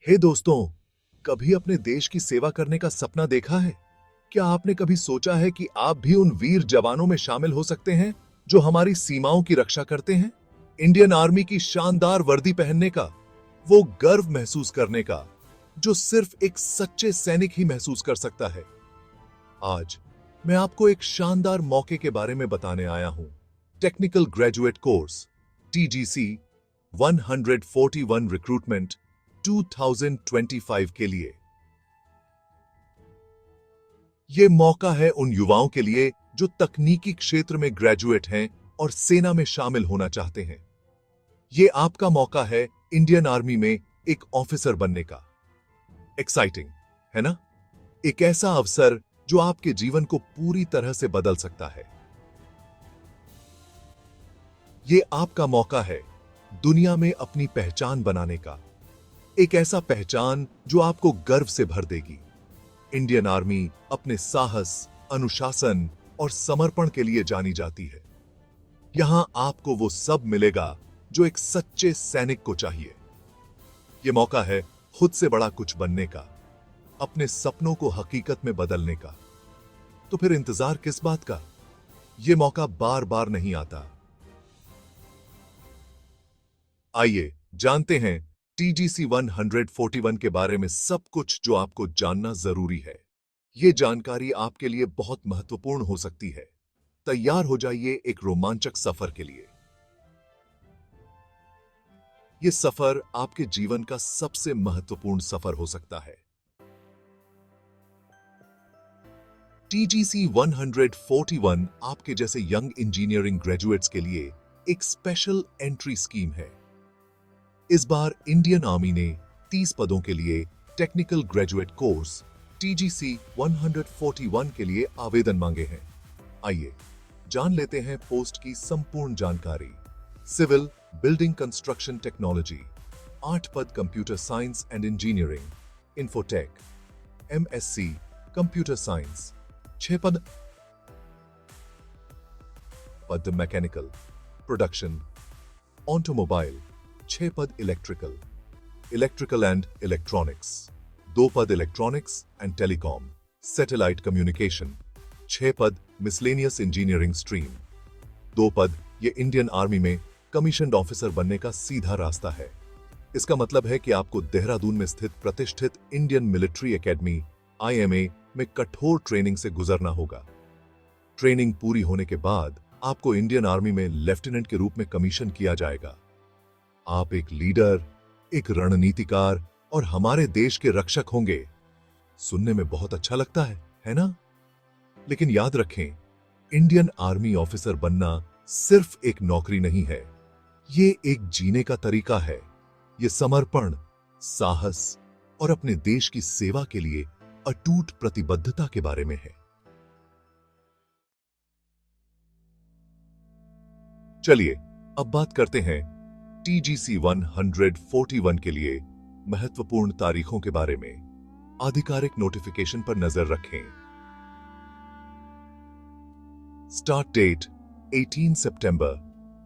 हे दोस्तों, कभी अपने देश की सेवा करने का सपना देखा है? क्या आपने कभी सोचा है कि आप भी उन वीर जवानों में शामिल हो सकते हैं जो हमारी सीमाओं की रक्षा करते हैं? इंडियन आर्मी की शानदार वर्दी पहनने का, वो गर्व महसूस करने का, जो सिर्फ एक सच्चे सैनिक ही महसूस कर सकता है। आज मैं आपको एक शानदार मौके के बारे में बताने आया हूं। Technical graduate course TGC 141 recruitment 2025 के लिए। यह मौका है उन युवाओं के लिए जो तकनीकी क्षेत्र में ग्रेजुएट हैं और सेना में शामिल होना चाहते हैं। यह आपका मौका है इंडियन आर्मी में एक ऑफिसर बनने का। एक्साइटिंग है ना? एक ऐसा अवसर जो आपके जीवन को पूरी तरह से बदल सकता है। यह आपका मौका है दुनिया में अपनी पहचान बनाने का, एक ऐसा पहचान जो आपको गर्व से भर देगी। इंडियन आर्मी अपने साहस, अनुशासन और समर्पण के लिए जानी जाती है। यहां आपको वो सब मिलेगा जो एक सच्चे सैनिक को चाहिए। यह मौका है खुद से बड़ा कुछ बनने का, अपने सपनों को हकीकत में बदलने का। तो फिर इंतजार किस बात का? यह मौका बार बार नहीं आता। आइए जानते हैं TGC 141 के बारे में सब कुछ जो आपको जानना जरूरी है। यह जानकारी आपके लिए बहुत महत्वपूर्ण हो सकती है। तैयार हो जाइए एक रोमांचक सफर के लिए। यह सफर आपके जीवन का सबसे महत्वपूर्ण सफर हो सकता है। TGC 141 आपके जैसे यंग इंजीनियरिंग ग्रेजुएट्स के लिए एक स्पेशल एंट्री स्कीम है। इस बार इंडियन आर्मी ने 30 पदों के लिए टेक्निकल ग्रेजुएट कोर्स TGC 141 के लिए आवेदन मांगे हैं। आइए जान लेते हैं पोस्ट की संपूर्ण जानकारी। सिविल बिल्डिंग कंस्ट्रक्शन टेक्नोलॉजी 8 पद, computer science and engineering, infotech, MSc computer science 6 पद मैकेनिकल, प्रोडक्शन, ऑटोमोबाइल 6 पद, इलेक्ट्रिकल एंड इलेक्ट्रॉनिक्स 2 पद, electronics and telecom, satellite communication 6 पद, मिसलेनियस इंजीनियरिंग स्ट्रीम 2 पद। ये इंडियन आर्मी में कमीशन्ड ऑफिसर बनने का सीधा रास्ता है। इसका मतलब है कि आपको देहरादून में स्थित प्रतिष्ठित इंडियन मिलिट्री एकेडमी IMA में कठोर ट्रेनिंग से गुजरना होगा। ट्रेनिंग पूरी होने के बाद आपको इंडियन आर्मी में लेफ्टिनेंट के रूप में कमीशन किया जाएगा। आप एक लीडर, एक रणनीतिकार और हमारे देश के रक्षक होंगे। सुनने में बहुत अच्छा लगता है ना? लेकिन याद रखें, इंडियन आर्मी ऑफिसर बनना सिर्फ एक नौकरी नहीं है, ये एक जीने का तरीका है। ये समर्पण, साहस और अपने देश की सेवा के लिए अटूट प्रतिबद्धता के बारे में है। चलिए अब बात करते हैं TGC 141 के लिए महत्वपूर्ण तारीखों के बारे में। आधिकारिक नोटिफिकेशन पर नजर रखें। स्टार्ट डेट 18 सितंबर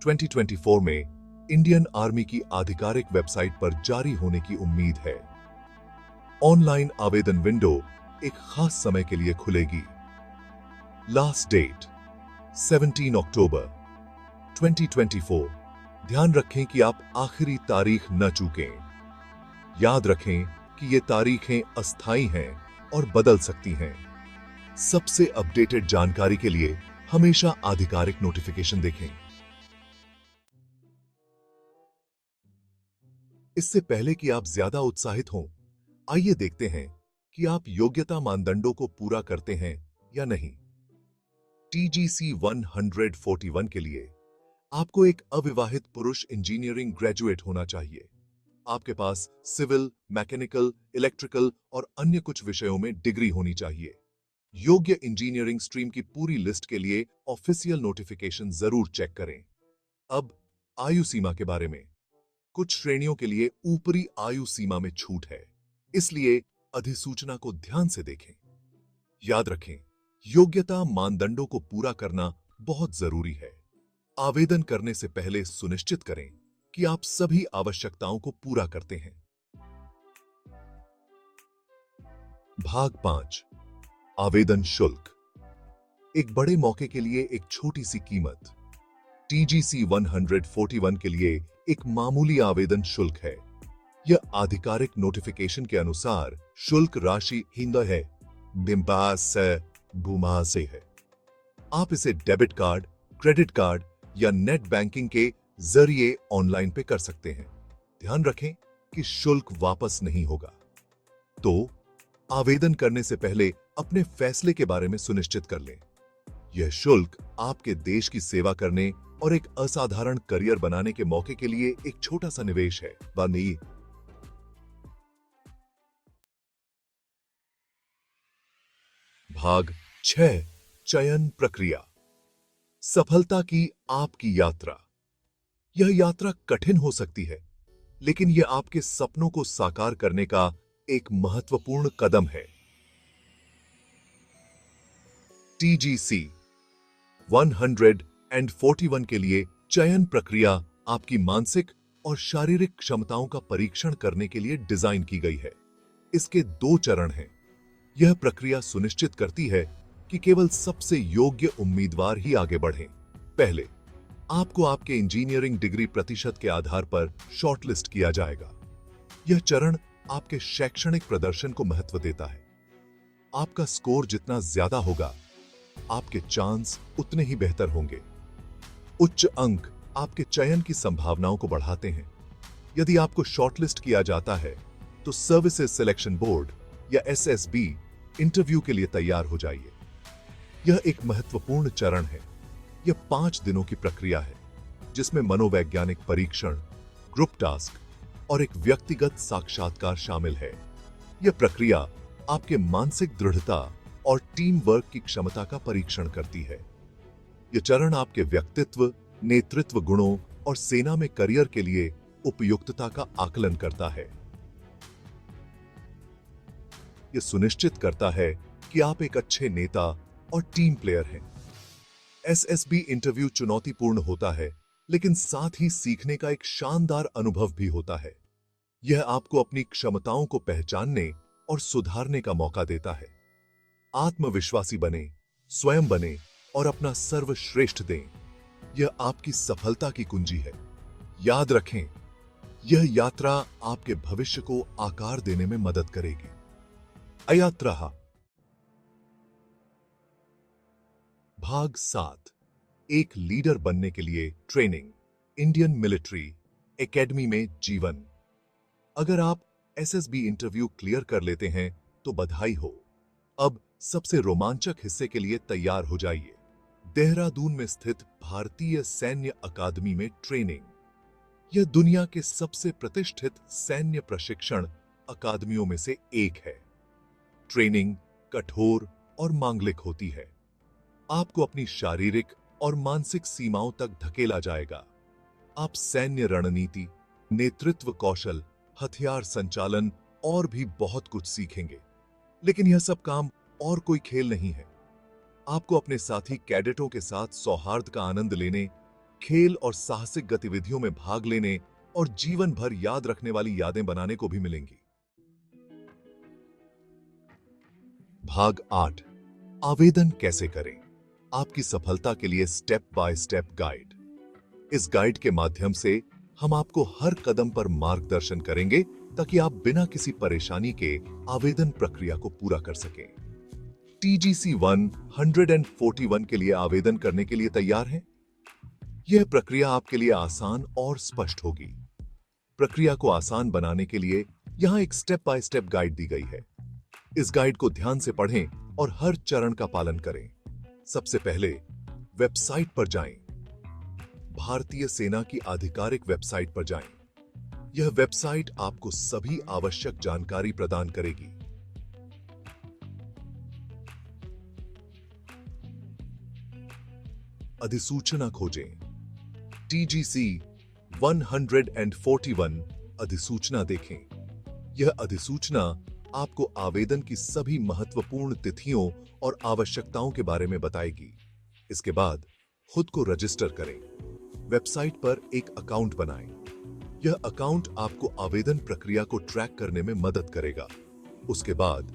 2024 में इंडियन आर्मी की आधिकारिक वेबसाइट पर जारी होने की उम्मीद है। ऑनलाइन आवेदन विंडो एक खास समय के लिए खुलेगी। लास्ट डेट 17 अक्टूबर 2024। ध्यान रखें कि आप आखिरी तारीख न चूकें। याद रखें कि ये तारीखें अस्थायी हैं और बदल सकती हैं। सबसे अपडेटेड जानकारी के लिए हमेशा आधिकारिक नोटिफिकेशन देखें। इससे पहले कि आप ज्यादा उत्साहित हों, आइए देखते हैं कि आप योग्यता मानदंडों को पूरा करते हैं या नहीं। TGC 141 के लिए आपको एक अविवाहित पुरुष इंजीनियरिंग ग्रेजुएट होना चाहिए। आपके पास सिविल, मैकेनिकल, इलेक्ट्रिकल और अन्य कुछ विषयों में डिग्री होनी चाहिए। योग्य इंजीनियरिंग स्ट्रीम की पूरी लिस्ट के लिए ऑफिशियल नोटिफिकेशन जरूर चेक करें। अब आयु सीमा के बारे में। कुछ श्रेणियों के लिए ऊपरी आयु सीमा में छूट है, इसलिए अधिसूचना को ध्यान से देखें। याद रखें, योग्यता मानदंडों को पूरा करना बहुत जरूरी है। आवेदन करने से पहले सुनिश्चित करें कि आप सभी आवश्यकताओं को पूरा करते हैं। भाग 5 आवेदन शुल्क। एक बड़े मौके के लिए एक छोटी सी कीमत। TGC 141 के लिए एक मामूली आवेदन शुल्क है। यह आधिकारिक नोटिफिकेशन के अनुसार शुल्क राशि हिंद है बिंबास से भूमा से है। आप इसे डेबिट कार्ड, क्रेडिट कार्ड या नेट बैंकिंग के जरिए ऑनलाइन पे कर सकते हैं। ध्यान रखें कि शुल्क वापस नहीं होगा। तो आवेदन करने से पहले अपने फैसले के बारे में सुनिश्चित कर लें। यह शुल्क आपके देश की सेवा करने और एक असाधारण करियर बनाने के मौके के लिए एक छोटा सा निवेश है। बानी भाग 6 चयन प्रक्रिया। सफलता की आपकी यात्रा। यह यात्रा कठिन हो सकती है, लेकिन यह आपके सपनों को साकार करने का एक महत्वपूर्ण कदम है। TGC 141 के लिए चयन प्रक्रिया आपकी मानसिक और शारीरिक क्षमताओं का परीक्षण करने के लिए डिजाइन की गई है। इसके 2 चरण हैं। यह प्रक्रिया सुनिश्चित करती है कि केवल सबसे योग्य उम्मीदवार ही आगे बढ़ें। पहले, आपको आपके इंजीनियरिंग डिग्री प्रतिशत के आधार पर शॉर्टलिस्ट किया जाएगा। यह चरण आपके शैक्षणिक प्रदर्शन को महत्व देता है। आपका स्कोर जितना ज्यादा होगा, आपके चांस उतने ही बेहतर होंगे। उच्च अंक आपके चयन की संभावनाओं को बढ़ाते हैं। यदि आपको शॉर्टलिस्ट किया जाता है, तो सर्विसेज सिलेक्शन बोर्ड या SSB इंटरव्यू के लिए तैयार हो जाइए। यह एक महत्वपूर्ण चरण है। यह 5 दिनों की प्रक्रिया है, जिसमें मनोवैज्ञानिक परीक्षण, ग्रुप टास्क और एक व्यक्तिगत साक्षात्कार शामिल है। यह प्रक्रिया आपके मानसिक दृढ़ता और टीम वर्क की क्षमता का परीक्षण करती है। यह चरण आपके व्यक्तित्व, नेतृत्व गुणों और सेना में करियर के लिए उपयुक्तता का आकलन करता है। यह सुनिश्चित करता है कि आप एक अच्छे नेता और टीम प्लेयर हैं। SSB इंटरव्यू चुनौतीपूर्ण होता है, लेकिन साथ ही सीखने का एक शानदार अनुभव भी होता है। यह आपको अपनी क्षमताओं को पहचानने और सुधारने का मौका देता है। आत्मविश्वासी बने, स्वयं बने और अपना सर्वश्रेष्ठ दें। यह आपकी सफलता की कुंजी है। याद रखें, यह यात्रा आपके भविष्य को आकार देने में मदद करेगी। अयात्रा। भाग 7 एक लीडर बनने के लिए ट्रेनिंग। इंडियन मिलिट्री एकेडमी में जीवन। अगर आप SSB इंटरव्यू क्लियर कर लेते हैं तो बधाई हो। अब सबसे रोमांचक हिस्से के लिए तैयार हो जाइए। देहरादून में स्थित भारतीय सैन्य अकादमी में ट्रेनिंग। यह दुनिया के सबसे प्रतिष्ठित सैन्य प्रशिक्षण अकादमियों में से एक है। ट्रेनिंग कठोर और मांगलिक होती है। आपको अपनी शारीरिक और मानसिक सीमाओं तक धकेला जाएगा। आप सैन्य रणनीति, नेतृत्व कौशल, हथियार संचालन और भी बहुत कुछ सीखेंगे। लेकिन यह सब काम और कोई खेल नहीं है। आपको अपने साथी कैडेटों के साथ सौहार्द का आनंद लेने, खेल और साहसिक गतिविधियों में भाग लेने और जीवन भर याद रखने वाली यादें बनाने को भी मिलेंगी। भाग 8 आवेदन कैसे करें। आपकी सफलता के लिए स्टेप बाय स्टेप गाइड। इस गाइड के माध्यम से हम आपको हर कदम पर मार्गदर्शन करेंगे ताकि आप बिना किसी परेशानी के आवेदन प्रक्रिया को पूरा कर सकें। TGC 141 के लिए आवेदन करने के लिए तैयार हैं? यह प्रक्रिया आपके लिए आसान और स्पष्ट होगी। प्रक्रिया को आसान बनाने के लिए यहां एक स्टेप बाय स्टेप गाइड दी गई है। इस गाइड को ध्यान से पढ़ें और हर चरण का पालन करें। सबसे पहले वेबसाइट पर जाएं। भारतीय सेना की आधिकारिक वेबसाइट पर जाएं। यह वेबसाइट आपको सभी आवश्यक जानकारी प्रदान करेगी। अधिसूचना खोजें। TGC 141 अधिसूचना देखें। यह अधिसूचना आपको आवेदन की सभी महत्वपूर्ण तिथियों और आवश्यकताओं के बारे में बताएगी। इसके बाद खुद को रजिस्टर करें। वेबसाइट पर एक अकाउंट बनाएं। यह अकाउंट आपको आवेदन प्रक्रिया को ट्रैक करने में मदद करेगा। उसके बाद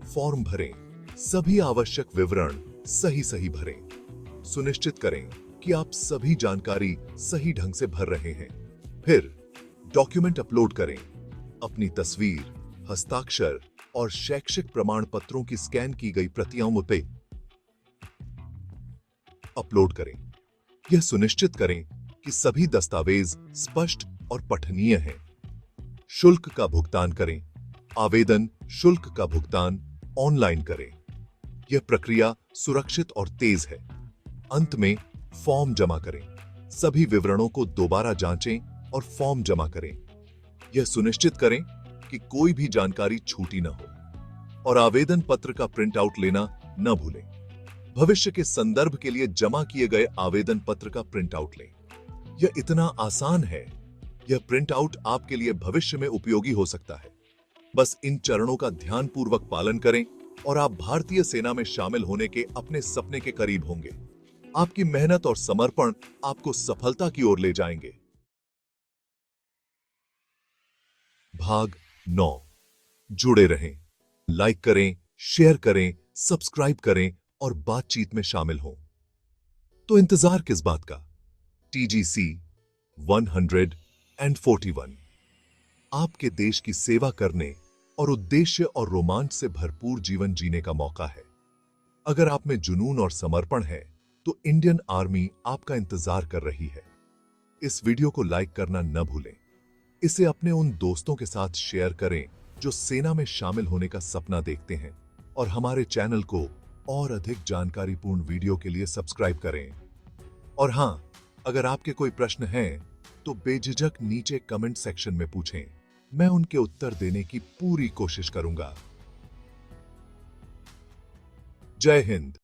फॉर्म भरें, सभी आवश्यक विवरण सही सही भरें। सुनिश्चित करें कि आप सभी जानकारी सही ढंग से भर रहे हैं। फिर डॉक्यूमेंट अपलोड करें। अपनी तस्वीर, हस्ताक्षर और शैक्षिक प्रमाण पत्रों की स्कैन की गई प्रतियों पे अपलोड करें। यह सुनिश्चित करें कि सभी दस्तावेज स्पष्ट और पठनीय हैं। शुल्क का भुगतान करें। आवेदन शुल्क का भुगतान ऑनलाइन करें। यह प्रक्रिया सुरक्षित और तेज है। अंत में फॉर्म जमा करें। सभी विवरणों को दोबारा जांचें और फॉर्म जमा करें। यह सुनिश्चित करें कि कोई भी जानकारी छूटी न हो और आवेदन पत्र का प्रिंट आउट लेना न भूलें। भविष्य के संदर्भ के लिए जमा किए गए आवेदन पत्र का प्रिंट आउट लें। यह इतना आसान है। यह प्रिंट आउट आपके लिए भविष्य में उपयोगी हो सकता है। बस इन चरणों का ध्यानपूर्वक पालन करें और आप भारतीय सेना में शामिल होने के अपने सपने के करीब होंगे। आपकी मेहनत और समर्पण आपको सफलता की ओर ले जाएंगे। भाग 9। जुड़े रहें, लाइक करें, शेयर करें, सब्सक्राइब करें और बातचीत में शामिल हों। तो इंतजार किस बात का? TGC 141 आपके देश की सेवा करने और उद्देश्य और रोमांच से भरपूर जीवन जीने का मौका है। अगर आप में जुनून और समर्पण है तो इंडियन आर्मी आपका इंतजार कर रही है। इस वीडियो को लाइक करना न भूलें। इसे अपने उन दोस्तों के साथ शेयर करें जो सेना में शामिल होने का सपना देखते हैं और हमारे चैनल को और अधिक जानकारीपूर्ण वीडियो के लिए सब्सक्राइब करें। और हां, अगर आपके कोई प्रश्न हैं तो बेझिझक नीचे कमेंट सेक्शन में पूछें। मैं उनके उत्तर देने की पूरी कोशिश करूंगा। जय हिंद।